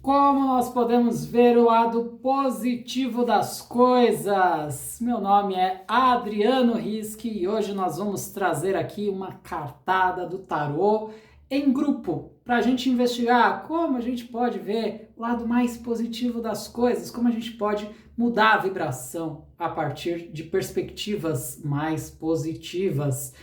Como nós podemos ver o lado positivo das coisas? Meu nome é Adriano Riski e hoje nós vamos trazer aqui uma cartada do tarô em grupo para a gente investigar como a gente pode ver o lado mais positivo das coisas, como a gente pode mudar a vibração a partir de perspectivas mais positivas.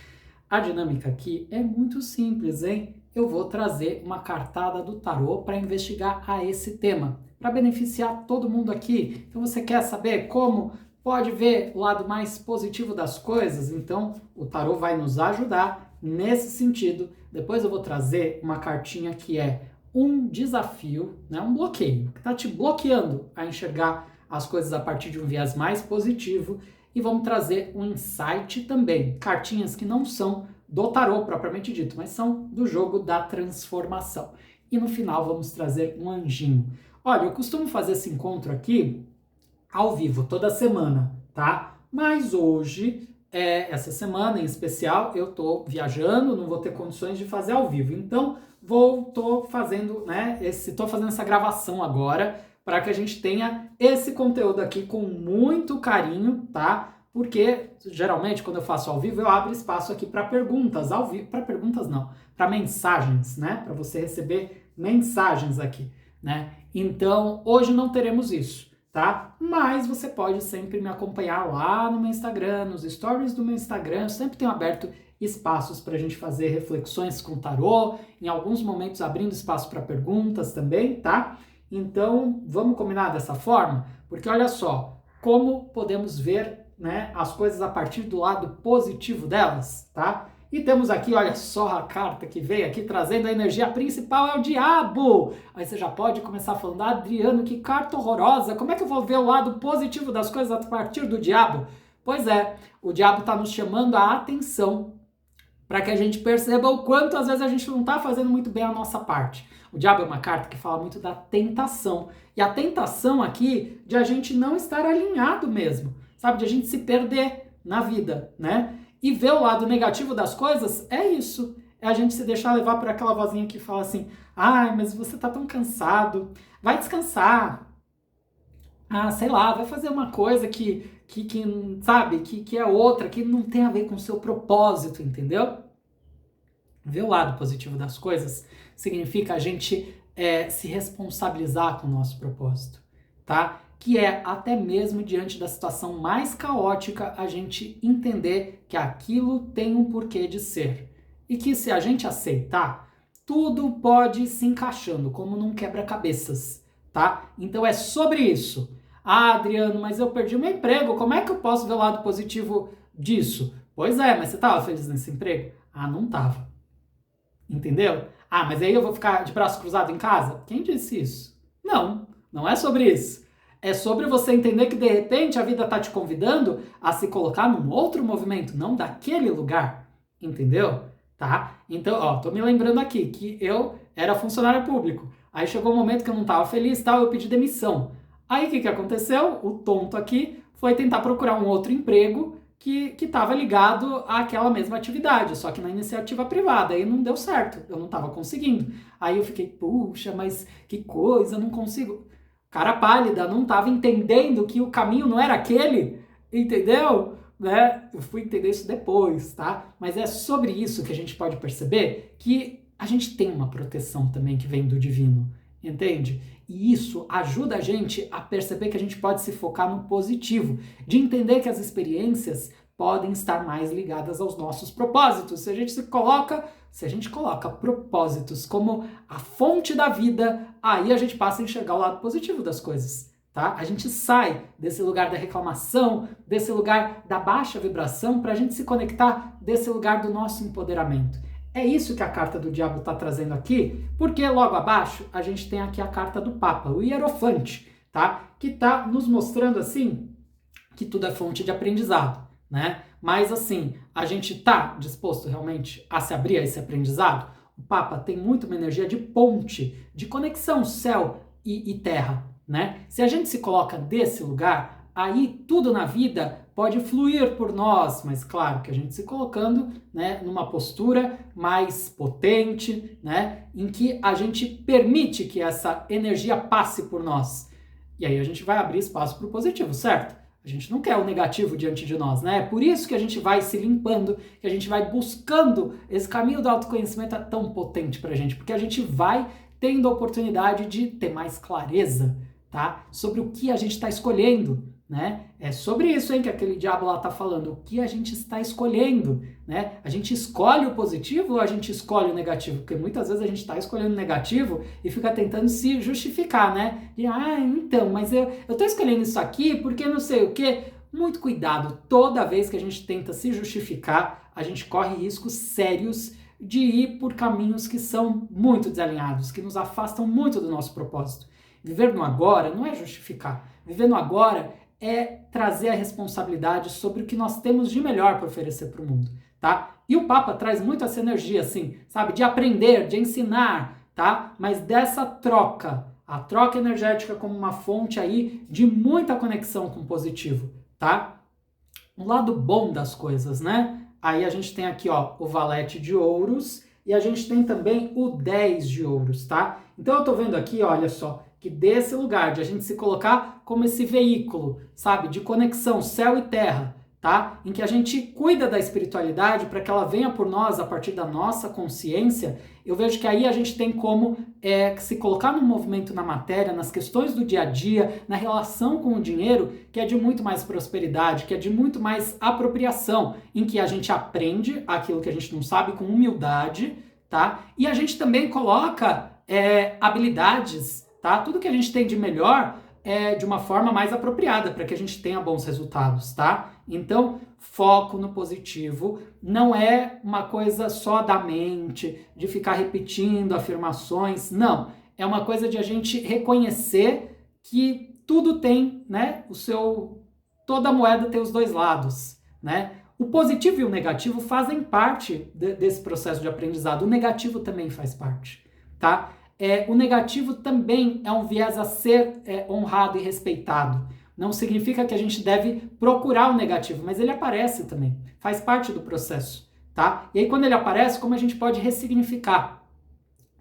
A dinâmica aqui é muito simples, hein? Eu vou trazer uma cartada do tarô para investigar a esse tema, para beneficiar todo mundo aqui. Então você quer saber como pode ver o lado mais positivo das coisas? Então o tarô vai nos ajudar nesse sentido. Depois eu vou trazer uma cartinha que é um desafio, né? Um bloqueio, que está te bloqueando a enxergar as coisas a partir de um viés mais positivo. E vamos trazer um insight também, cartinhas que não são do tarô propriamente dito, mas são do jogo da transformação. E no final vamos trazer um anjinho. Olha, eu costumo fazer esse encontro aqui ao vivo, toda semana, tá? Mas hoje, essa semana em especial, eu tô viajando, não vou ter condições de fazer ao vivo. Então, tô fazendo essa gravação agora, para que a gente tenha esse conteúdo aqui com muito carinho, tá? Porque, geralmente, quando eu faço ao vivo, eu abro espaço aqui para perguntas, ao vivo, para perguntas não, para mensagens, né? Para você receber mensagens aqui, né? Então, hoje não teremos isso, tá? Mas você pode sempre me acompanhar lá no meu Instagram, nos stories do meu Instagram, eu sempre tenho aberto espaços para a gente fazer reflexões com tarô, em alguns momentos abrindo espaço para perguntas também, tá? Então, vamos combinar dessa forma? Porque olha só, como podemos ver, né, as coisas a partir do lado positivo delas, tá? E temos aqui, olha só a carta que veio aqui trazendo a energia principal, é o diabo! Aí você já pode começar falando, Adriano, que carta horrorosa, como é que eu vou ver o lado positivo das coisas a partir do diabo? Pois é, o diabo está nos chamando a atenção para que a gente perceba o quanto às vezes a gente não está fazendo muito bem a nossa parte. O diabo é uma carta que fala muito da tentação. E a tentação aqui de a gente não estar alinhado mesmo, sabe? De a gente se perder na vida, né? E ver o lado negativo das coisas é isso. É a gente se deixar levar por aquela vozinha que fala assim, ai, mas você tá tão cansado, vai descansar. Ah, sei lá, vai fazer uma coisa sabe, que é outra, que não tem a ver com o seu propósito, entendeu? Ver o lado positivo das coisas significa a gente se responsabilizar com o nosso propósito, tá? Que é até mesmo diante da situação mais caótica a gente entender que aquilo tem um porquê de ser. E que se a gente aceitar, tudo pode ir se encaixando como num quebra-cabeças, tá? Então é sobre isso. Ah, Adriano, mas eu perdi o meu emprego, como é que eu posso ver o lado positivo disso? Pois é, mas você estava feliz nesse emprego? Ah, não estava. Entendeu? Ah, mas aí eu vou ficar de braço cruzado em casa? Quem disse isso? Não, não é sobre isso. É sobre você entender que de repente a vida tá te convidando a se colocar num outro movimento, não daquele lugar. Entendeu? Tá? Então, ó, tô me lembrando aqui que eu era funcionário público. Aí chegou um momento que eu não tava feliz, tal, eu pedi demissão. Aí o que aconteceu? O tonto aqui foi tentar procurar um outro emprego que estava ligado àquela mesma atividade, só que na iniciativa privada, aí não deu certo, eu não estava conseguindo. Aí eu fiquei, puxa, mas que coisa, eu não consigo. Cara pálida, não estava entendendo que o caminho não era aquele, entendeu? Né? Eu fui entender isso depois, tá? Mas é sobre isso que a gente pode perceber que a gente tem uma proteção também que vem do divino, entende? E isso ajuda a gente a perceber que a gente pode se focar no positivo, de entender que as experiências podem estar mais ligadas aos nossos propósitos. Se a gente coloca propósitos como a fonte da vida, aí a gente passa a enxergar o lado positivo das coisas, tá? A gente sai desse lugar da reclamação, desse lugar da baixa vibração, para a gente se conectar desse lugar do nosso empoderamento. É isso que a carta do diabo está trazendo aqui, porque logo abaixo a gente tem aqui a carta do Papa, o Hierofante, tá? Que está nos mostrando assim que tudo é fonte de aprendizado, né? Mas assim, a gente está disposto realmente a se abrir a esse aprendizado? O Papa tem muito uma energia de ponte, de conexão céu e terra, né? Se a gente se coloca desse lugar, aí tudo na vida pode fluir por nós, mas claro que a gente se colocando, né, numa postura mais potente, né, em que a gente permite que essa energia passe por nós. E aí a gente vai abrir espaço para o positivo, certo? A gente não quer o negativo diante de nós, né? É por isso que a gente vai se limpando, que a gente vai buscando. Esse caminho do autoconhecimento é tão potente pra gente, porque a gente vai tendo a oportunidade de ter mais clareza, tá? Sobre o que a gente está escolhendo, né? É sobre isso, hein, que aquele diabo lá tá falando. O que a gente está escolhendo, né? A gente escolhe o positivo ou a gente escolhe o negativo? Porque muitas vezes a gente está escolhendo o negativo e fica tentando se justificar, né? E, então, mas eu tô escolhendo isso aqui porque não sei o quê. Muito cuidado. Toda vez que a gente tenta se justificar, a gente corre riscos sérios de ir por caminhos que são muito desalinhados, que nos afastam muito do nosso propósito. Viver no agora não é justificar. Viver no agora é trazer a responsabilidade sobre o que nós temos de melhor para oferecer para o mundo, tá? E o Papa traz muito essa energia, assim, sabe? De aprender, de ensinar, tá? Mas dessa troca, a troca energética como uma fonte aí de muita conexão com o positivo, tá? Um lado bom das coisas, né? Aí a gente tem aqui, ó, o valete de ouros e a gente tem também o 10 de ouros, tá? Então eu tô vendo aqui, olha só, que desse lugar de a gente se colocar como esse veículo, sabe, de conexão céu e terra, tá? Em que a gente cuida da espiritualidade para que ela venha por nós a partir da nossa consciência, eu vejo que aí a gente tem como se colocar no movimento na matéria, nas questões do dia a dia, na relação com o dinheiro, que é de muito mais prosperidade, que é de muito mais apropriação, em que a gente aprende aquilo que a gente não sabe com humildade, tá? E a gente também coloca habilidades, tá? Tudo que a gente tem de melhor de uma forma mais apropriada para que a gente tenha bons resultados, tá? Então, foco no positivo não é uma coisa só da mente, de ficar repetindo afirmações, não. É uma coisa de a gente reconhecer que tudo tem, né, toda moeda tem os dois lados, né? O positivo e o negativo fazem parte desse processo de aprendizado. O negativo também faz parte, tá? O negativo também é um viés a ser honrado e respeitado. Não significa que a gente deve procurar o negativo, mas ele aparece também, faz parte do processo, tá? E aí quando ele aparece, como a gente pode ressignificar,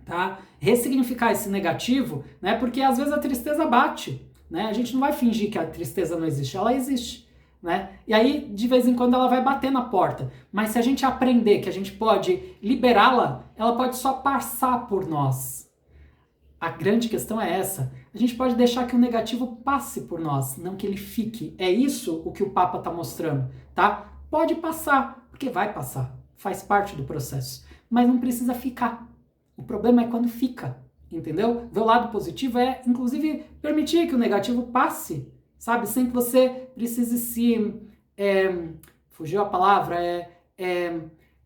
tá? Ressignificar esse negativo, né? Porque às vezes a tristeza bate, né? A gente não vai fingir que a tristeza não existe, ela existe, né? E aí de vez em quando ela vai bater na porta, mas se a gente aprender que a gente pode liberá-la, ela pode só passar por nós. A grande questão é essa. A gente pode deixar que o negativo passe por nós, não que ele fique. É isso o que o Papa está mostrando, tá? Pode passar, porque vai passar. Faz parte do processo. Mas não precisa ficar. O problema é quando fica, entendeu? Ver o lado positivo é, inclusive, permitir que o negativo passe, sabe? Sem que você precise fugiu a palavra,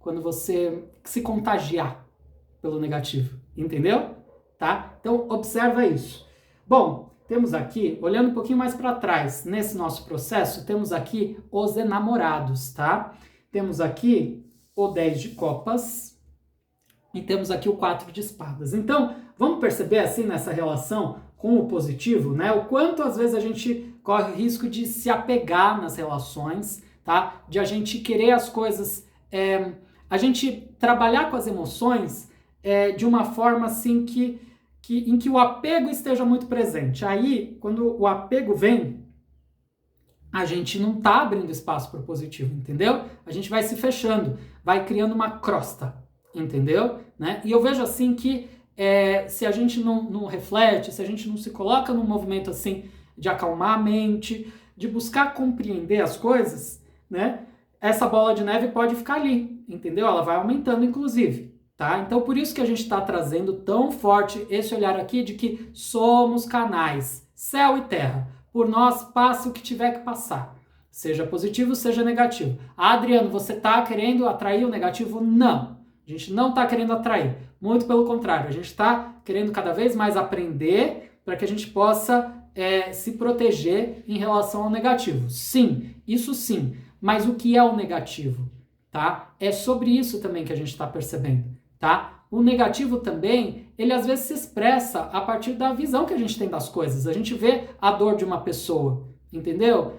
quando você se contagiar pelo negativo, entendeu? Tá? Então, observa isso. Bom, temos aqui, olhando um pouquinho mais para trás, nesse nosso processo, temos aqui os enamorados, tá? Temos aqui o 10 de copas e temos aqui o 4 de espadas. Então, vamos perceber assim nessa relação com o positivo, né? O quanto às vezes a gente corre o risco de se apegar nas relações, tá? De a gente querer as coisas, a gente trabalhar com as emoções de uma forma assim em que o apego esteja muito presente. Aí, quando o apego vem, a gente não está abrindo espaço para o positivo, entendeu? A gente vai se fechando, vai criando uma crosta, entendeu? Né? E eu vejo assim que se a gente não reflete, se a gente não se coloca num movimento assim de acalmar a mente, de buscar compreender as coisas, né? Essa bola de neve pode ficar ali, entendeu? Ela vai aumentando, inclusive. Tá? Então, por isso que a gente está trazendo tão forte esse olhar aqui de que somos canais, céu e terra. Por nós, passe o que tiver que passar. Seja positivo, seja negativo. Adriano, você está querendo atrair o negativo? Não. A gente não está querendo atrair. Muito pelo contrário. A gente está querendo cada vez mais aprender para que a gente possa se proteger em relação ao negativo. Sim, isso sim. Mas o que é o negativo? Tá? É sobre isso também que a gente está percebendo. Tá? O negativo também, ele às vezes se expressa a partir da visão que a gente tem das coisas. A gente vê a dor de uma pessoa, entendeu?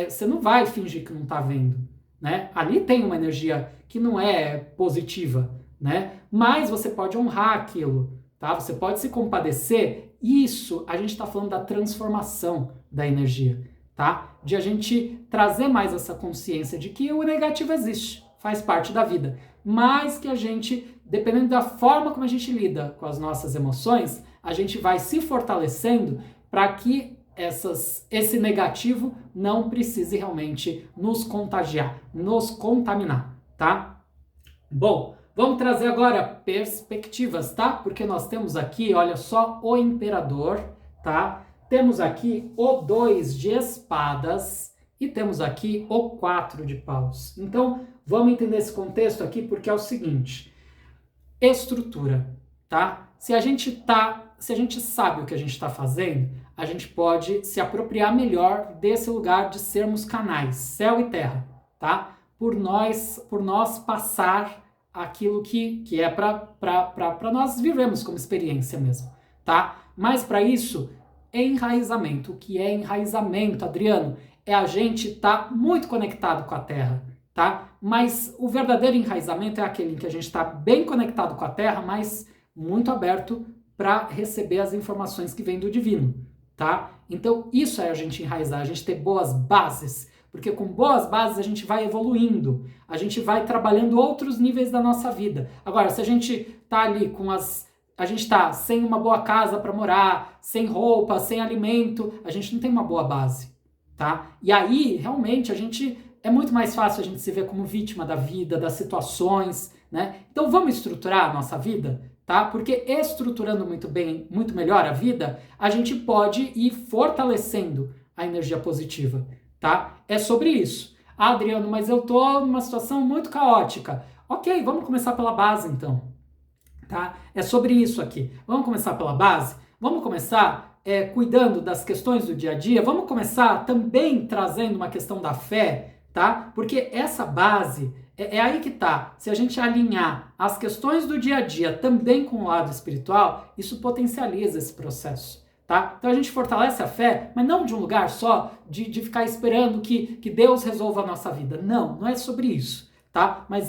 você não vai fingir que não está vendo, né? Ali tem uma energia que não é positiva, né? Mas você pode honrar aquilo, tá? Você pode se compadecer. Isso, a gente está falando da transformação da energia, tá? De a gente trazer mais essa consciência de que o negativo existe, faz parte da vida, mas que a gente, dependendo da forma como a gente lida com as nossas emoções, a gente vai se fortalecendo para que esse negativo não precise realmente nos contagiar, nos contaminar, tá? Bom, vamos trazer agora perspectivas, tá? Porque nós temos aqui, olha só, o imperador, tá? Temos aqui o 2 de espadas e temos aqui o 4 de paus. Então, vamos entender esse contexto aqui porque é o seguinte: estrutura, tá? Se a gente sabe o que a gente está fazendo, a gente pode se apropriar melhor desse lugar de sermos canais, céu e terra, tá? Por nós passar aquilo que é para nós vivemos como experiência mesmo, tá? Mas para isso, enraizamento. O que é enraizamento, Adriano? É a gente estar muito conectado com a terra, tá? Mas o verdadeiro enraizamento é aquele em que a gente está bem conectado com a terra, mas muito aberto para receber as informações que vêm do divino, tá? Então isso é a gente enraizar, a gente ter boas bases, porque com boas bases a gente vai evoluindo, a gente vai trabalhando outros níveis da nossa vida. Agora, se a gente tá ali a gente tá sem uma boa casa para morar, sem roupa, sem alimento, a gente não tem uma boa base, tá? E aí, realmente, é muito mais fácil a gente se ver como vítima da vida, das situações, né? Então vamos estruturar a nossa vida, tá? Porque estruturando muito bem, muito melhor a vida, a gente pode ir fortalecendo a energia positiva, tá? É sobre isso. Ah, Adriano, mas eu tô numa situação muito caótica. Ok, vamos começar pela base então, tá? É sobre isso aqui. Vamos começar pela base? Vamos começar cuidando das questões do dia a dia? Vamos começar também trazendo uma questão da fé, tá? Porque essa base é aí que tá. Se a gente alinhar as questões do dia a dia também com o lado espiritual, isso potencializa esse processo, tá? Então a gente fortalece a fé, mas não de um lugar só de ficar esperando que Deus resolva a nossa vida. Não é sobre isso, tá? Mas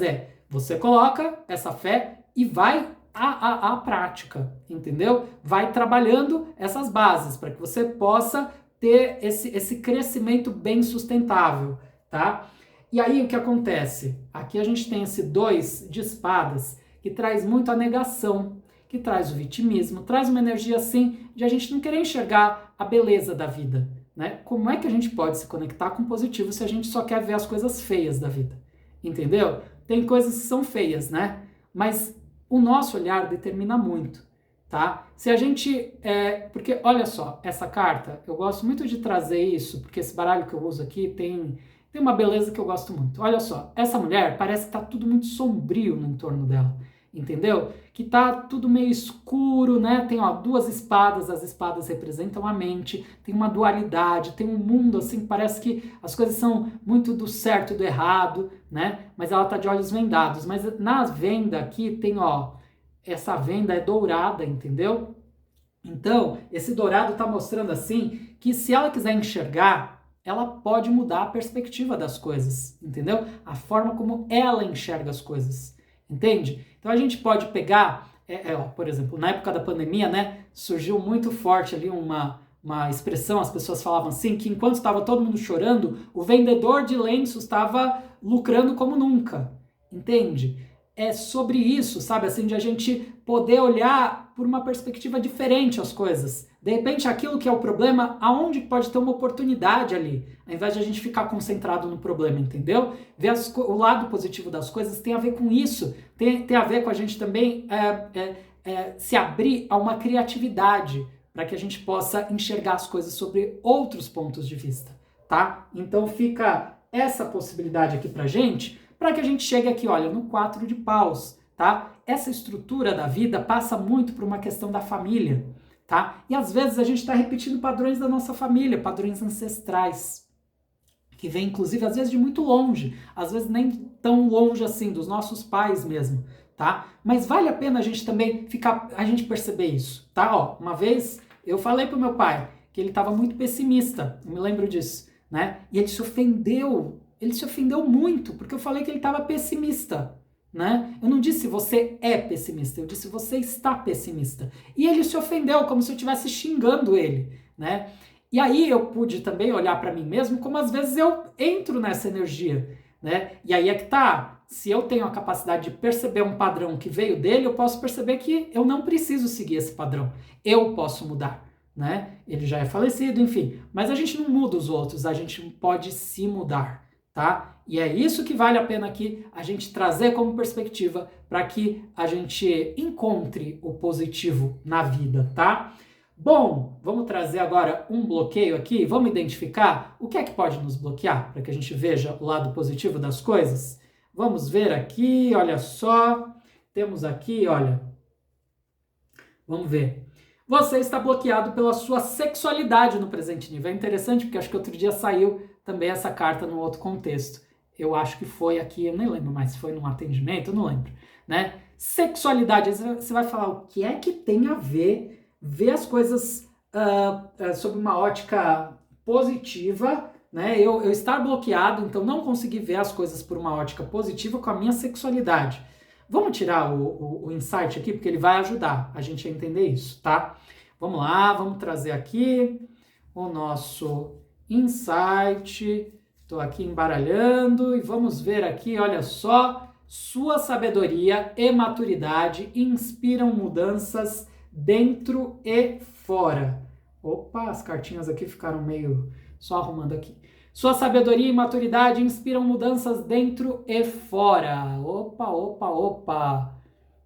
você coloca essa fé e vai à prática, entendeu? Vai trabalhando essas bases para que você possa ter esse crescimento bem sustentável, tá? E aí o que acontece? Aqui a gente tem esse 2 de espadas que traz muito a negação, que traz o vitimismo, traz uma energia assim de a gente não querer enxergar a beleza da vida, né? Como é que a gente pode se conectar com o positivo se a gente só quer ver as coisas feias da vida? Entendeu? Tem coisas que são feias, né? Mas o nosso olhar determina muito, tá? Se a gente... porque, olha só, essa carta, eu gosto muito de trazer isso, porque esse baralho que eu uso aqui tem uma beleza que eu gosto muito. Olha só, essa mulher parece que tá tudo muito sombrio no entorno dela, entendeu? Que tá tudo meio escuro, né? Tem, ó, 2 espadas, as espadas representam a mente, tem uma dualidade, tem um mundo assim, parece que as coisas são muito do certo e do errado, né? Mas ela tá de olhos vendados. Mas na venda aqui tem, ó, essa venda é dourada, entendeu? Então, esse dourado tá mostrando assim que se ela quiser enxergar, ela pode mudar a perspectiva das coisas, entendeu? A forma como ela enxerga as coisas, entende? Então a gente pode pegar, por exemplo, na época da pandemia, né, surgiu muito forte ali uma expressão, as pessoas falavam assim, que enquanto estava todo mundo chorando, o vendedor de lenços estava lucrando como nunca, entende? É sobre isso, sabe, assim, de a gente poder olhar por uma perspectiva diferente as coisas. De repente, aquilo que é o problema, aonde pode ter uma oportunidade ali, ao invés de a gente ficar concentrado no problema, entendeu? Ver o lado positivo das coisas tem a ver com isso, tem a ver com a gente também se abrir a uma criatividade, para que a gente possa enxergar as coisas sobre outros pontos de vista, tá? Então fica essa possibilidade aqui pra gente, para que a gente chegue aqui, olha, no 4 de paus, tá? Essa estrutura da vida passa muito por uma questão da família, tá? E às vezes a gente está repetindo padrões da nossa família, padrões ancestrais, que vem inclusive às vezes de muito longe, às vezes nem tão longe assim, dos nossos pais mesmo, tá? Mas vale a pena a gente também a gente perceber isso, tá? Ó, uma vez eu falei pro meu pai que ele estava muito pessimista, eu me lembro disso, né? E ele se ofendeu muito, porque eu falei que ele estava pessimista, né? Eu não disse você é pessimista, eu disse você está pessimista. E ele se ofendeu, como se eu estivesse xingando ele, né? E aí eu pude também olhar para mim mesmo, como às vezes eu entro nessa energia, né? E aí é que tá, se eu tenho a capacidade de perceber um padrão que veio dele, eu posso perceber que eu não preciso seguir esse padrão, eu posso mudar, né? Ele já é falecido, enfim, mas a gente não muda os outros, a gente pode se mudar, tá? E é isso que vale a pena aqui a gente trazer como perspectiva para que a gente encontre o positivo na vida, tá? Bom, vamos trazer agora um bloqueio aqui, vamos identificar o que é que pode nos bloquear, para que a gente veja o lado positivo das coisas. Vamos ver aqui, olha só, temos aqui, olha, vamos ver. Você está bloqueado pela sua sexualidade no presente nível. É interessante porque acho que outro dia saiu também essa carta num outro contexto. Eu acho que foi aqui, eu nem lembro mais se foi num atendimento, eu não lembro, né? Sexualidade, você vai falar o que é que tem a ver as coisas sob uma ótica positiva, né? Eu estar bloqueado, então não conseguir ver as coisas por uma ótica positiva com a minha sexualidade. Vamos tirar o insight aqui, porque ele vai ajudar a gente a entender isso, tá? Vamos lá, vamos trazer aqui o nosso insight. Estou aqui embaralhando e vamos ver aqui, olha só. Sua sabedoria e maturidade inspiram mudanças dentro e fora. Opa, as cartinhas aqui ficaram meio... Só arrumando aqui. Sua sabedoria e maturidade inspiram mudanças dentro e fora. Opa, opa, opa.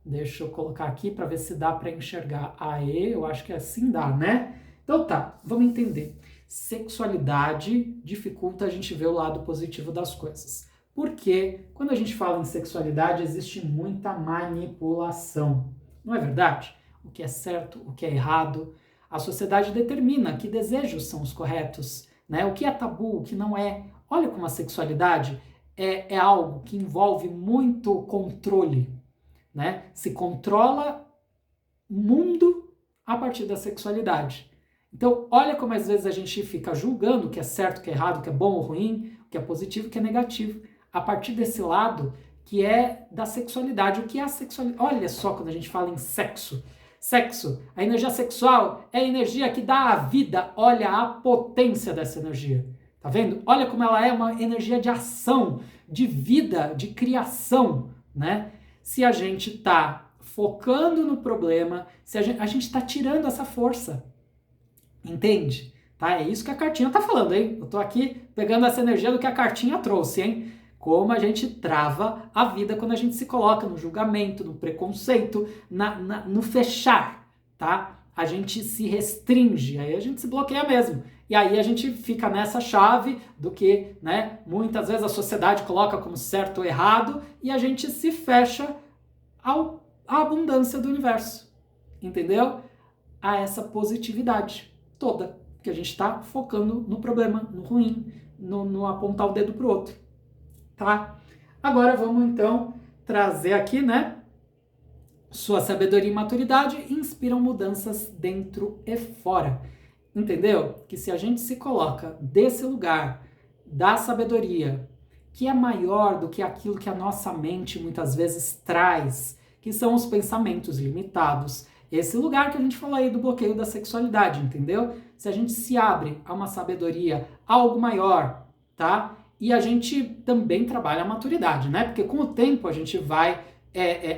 Deixa eu colocar aqui para ver se dá para enxergar. Aê, eu acho que assim dá, né? Então tá, vamos entender. Sexualidade dificulta a gente ver o lado positivo das coisas. Porque quando a gente fala em sexualidade, existe muita manipulação. Não é verdade? O que é certo, o que é errado. A sociedade determina que desejos são os corretos, né? O que é tabu, o que não é. Olha como a sexualidade é algo que envolve muito controle, né? Se controla o mundo a partir da sexualidade. Então, olha como às vezes a gente fica julgando o que é certo, o que é errado, o que é bom ou ruim, o que é positivo, o que é negativo, a partir desse lado que é da sexualidade. O que é a sexualidade? Olha só quando a gente fala em sexo. Sexo, a energia sexual é a energia que dá a vida. Olha a potência dessa energia. Tá vendo? Olha como ela é uma energia de ação, de vida, de criação, né? Se a gente tá focando no problema, se a gente tá tirando essa força. Entende? Tá? É isso que a cartinha tá falando, hein? Eu tô aqui pegando essa energia do que a cartinha trouxe, hein? Como a gente trava a vida quando a gente se coloca no julgamento, no preconceito, no fechar, tá? A gente se restringe, aí a gente se bloqueia mesmo. E aí a gente fica nessa chave do que, né, muitas vezes a sociedade coloca como certo ou errado e a gente se fecha à abundância do universo, entendeu? A essa positividade toda, que a gente está focando no problema, no ruim, no apontar o dedo pro outro. Tá? Agora vamos então trazer aqui, né? Sua sabedoria e maturidade inspiram mudanças dentro e fora. Entendeu? Que se a gente se coloca desse lugar da sabedoria, que é maior do que aquilo que a nossa mente muitas vezes traz, que são os pensamentos limitados, esse lugar que a gente falou aí do bloqueio da sexualidade, entendeu? Se a gente se abre a uma sabedoria, algo maior, tá? E a gente também trabalha a maturidade, né? Porque com o tempo a gente vai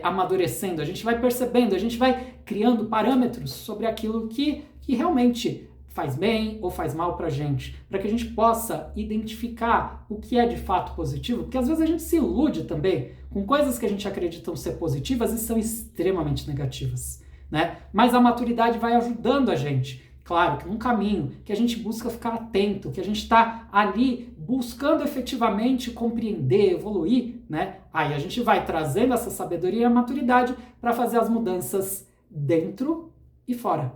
amadurecendo, a gente vai percebendo, a gente vai criando parâmetros sobre aquilo que realmente faz bem ou faz mal pra gente, para que a gente possa identificar o que é de fato positivo, porque às vezes a gente se ilude também com coisas que a gente acredita ser positivas e são extremamente negativas, né? Mas a maturidade vai ajudando a gente. Claro que num caminho que a gente busca ficar atento, que a gente está ali buscando efetivamente compreender, evoluir, né? Aí a gente vai trazendo essa sabedoria e a maturidade para fazer as mudanças dentro e fora.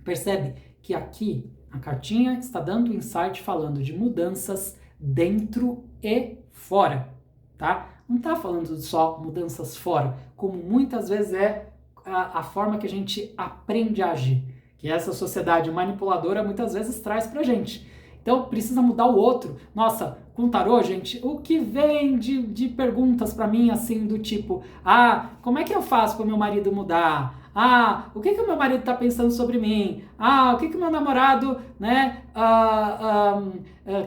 Percebe que aqui a cartinha está dando insight falando de mudanças dentro e fora, tá? Não está falando só mudanças fora, como muitas vezes é a forma que a gente aprende a agir, que essa sociedade manipuladora muitas vezes traz pra gente. Então precisa mudar o outro. Nossa, com tarô, gente, o que vem de perguntas para mim assim do tipo, como é que eu faço para o meu marido mudar? O que o meu marido está pensando sobre mim? O que o meu namorado, né,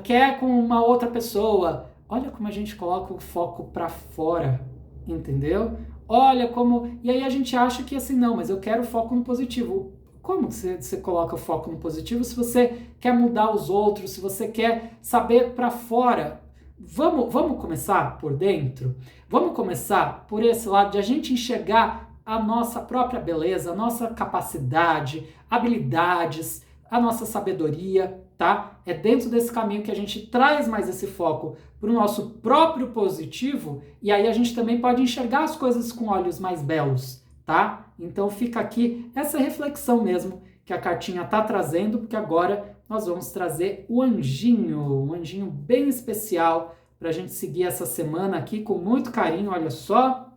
quer com uma outra pessoa? Olha como a gente coloca o foco para fora, entendeu? Olha como... E aí a gente acha que assim, não, mas eu quero foco no positivo. Como você coloca o foco no positivo se você quer mudar os outros, se você quer saber para fora? Vamos começar por dentro? Vamos começar por esse lado de a gente enxergar a nossa própria beleza, a nossa capacidade, habilidades, a nossa sabedoria, tá? É dentro desse caminho que a gente traz mais esse foco para o nosso próprio positivo e aí a gente também pode enxergar as coisas com olhos mais belos, tá? Então fica aqui essa reflexão mesmo que a cartinha tá trazendo, porque agora nós vamos trazer o anjinho, um anjinho bem especial para a gente seguir essa semana aqui com muito carinho, olha só.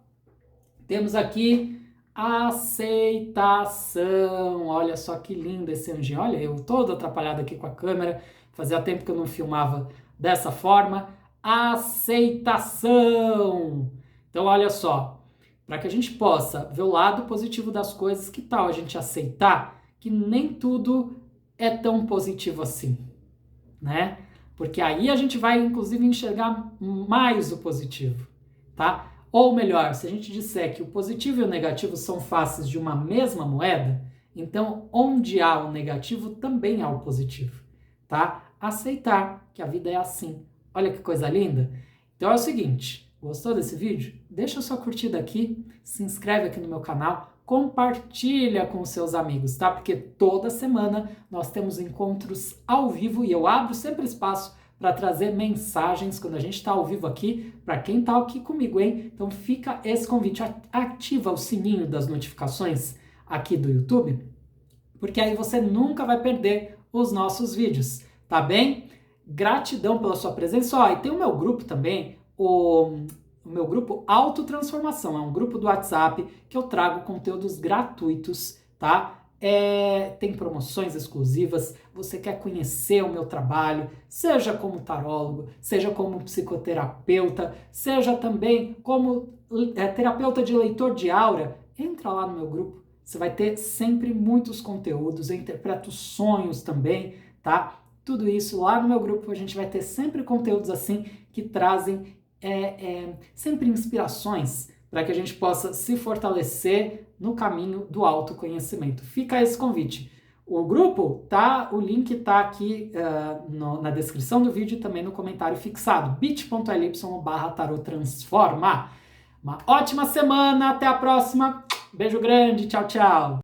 Temos aqui aceitação, olha só que lindo esse anjinho, olha eu todo atrapalhado aqui com a câmera, fazia tempo que eu não filmava dessa forma, aceitação. Então olha só, para que a gente possa ver o lado positivo das coisas, que tal a gente aceitar que nem tudo é tão positivo assim, né? Porque aí a gente vai, inclusive, enxergar mais o positivo, tá? Ou melhor, se a gente disser que o positivo e o negativo são faces de uma mesma moeda, então onde há o negativo também há o positivo, tá? Aceitar que a vida é assim. Olha que coisa linda. Então é o seguinte, gostou desse vídeo? Deixa sua curtida aqui, se inscreve aqui no meu canal, compartilha com seus amigos, tá? Porque toda semana nós temos encontros ao vivo e eu abro sempre espaço para trazer mensagens quando a gente está ao vivo aqui, para quem está aqui comigo, hein? Então fica esse convite, ativa o sininho das notificações aqui do YouTube, porque aí você nunca vai perder os nossos vídeos, tá bem? Gratidão pela sua presença. E tem o meu grupo também, o meu grupo Autotransformação, é um grupo do WhatsApp que eu trago conteúdos gratuitos, tá? Tem promoções exclusivas, você quer conhecer o meu trabalho, seja como tarólogo, seja como psicoterapeuta, seja também como terapeuta de leitor de aura, entra lá no meu grupo, você vai ter sempre muitos conteúdos, eu interpreto sonhos também, tá? Tudo isso lá no meu grupo, a gente vai ter sempre conteúdos assim que trazem sempre inspirações para que a gente possa se fortalecer no caminho do autoconhecimento. Fica esse convite. O grupo, o link tá aqui na descrição do vídeo e também no comentário fixado, bit.ly/tarottransforma. Uma ótima semana, até a próxima, beijo grande, tchau, tchau!